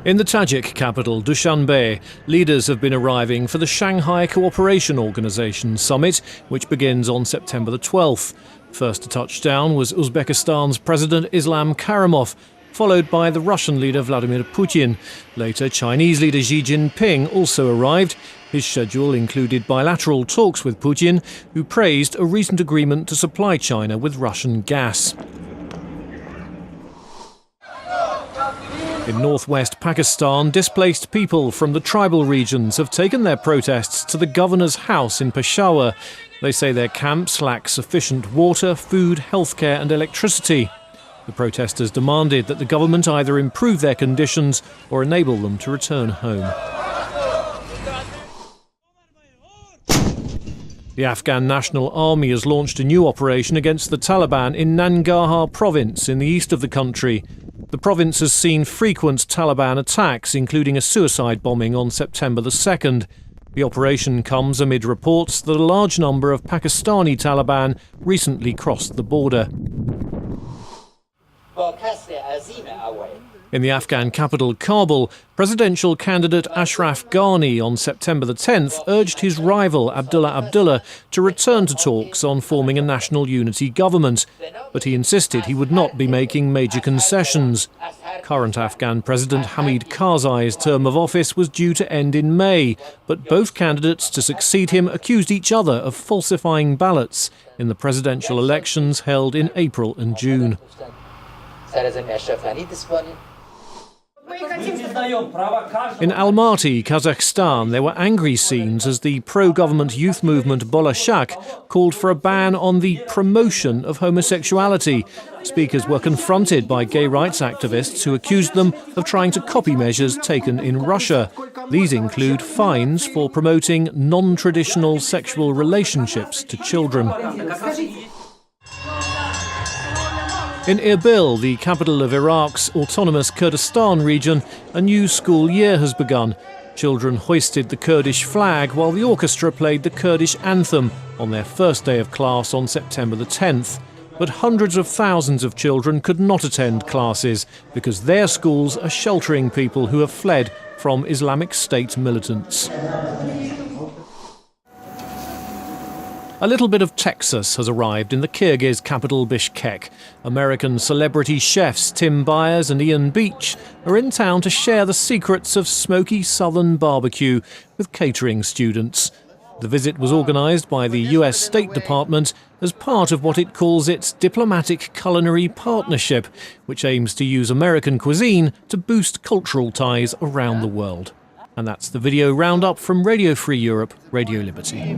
In the Tajik capital, Dushanbe, leaders have been arriving for the Shanghai Cooperation Organization summit, which begins on September the 12th. First to touch down was Uzbekistan's President Islam Karimov, followed by the Russian leader Vladimir Putin. Later, Chinese leader Xi Jinping also arrived. His schedule included bilateral talks with Putin, who praised a recent agreement to supply China with Russian gas. In northwest Pakistan, displaced people from the tribal regions have taken their protests to the governor's house in Peshawar. They say their camps lack sufficient water, food, healthcare and electricity. The protesters demanded that the government either improve their conditions or enable them to return home. The Afghan National Army has launched a new operation against the Taliban in Nangarhar province in the east of the country. The province has seen frequent Taliban attacks, including a suicide bombing on September the 2nd. The operation comes amid reports that a large number of Pakistani Taliban recently crossed the border. In the Afghan capital, Kabul, presidential candidate Ashraf Ghani on September the 10th urged his rival Abdullah Abdullah to return to talks on forming a national unity government, but he insisted he would not be making major concessions. Current Afghan President Hamid Karzai's term of office was due to end in May, but both candidates to succeed him accused each other of falsifying ballots in the presidential elections held in April and June. In Almaty, Kazakhstan, there were angry scenes as the pro-government youth movement Bolashak called for a ban on the promotion of homosexuality. Speakers were confronted by gay rights activists who accused them of trying to copy measures taken in Russia. These include fines for promoting non-traditional sexual relationships to children. In Erbil, the capital of Iraq's autonomous Kurdistan region, a new school year has begun. Children hoisted the Kurdish flag while the orchestra played the Kurdish anthem on their first day of class on September the 10th. But hundreds of thousands of children could not attend classes because their schools are sheltering people who have fled from Islamic State militants. A little bit of Texas has arrived in the Kyrgyz capital Bishkek. American celebrity chefs Tim Byers and Ian Beach are in town to share the secrets of smoky southern barbecue with catering students. The visit was organised by the US State Department as part of what it calls its diplomatic culinary partnership, which aims to use American cuisine to boost cultural ties around the world. And that's the video roundup from Radio Free Europe, Radio Liberty.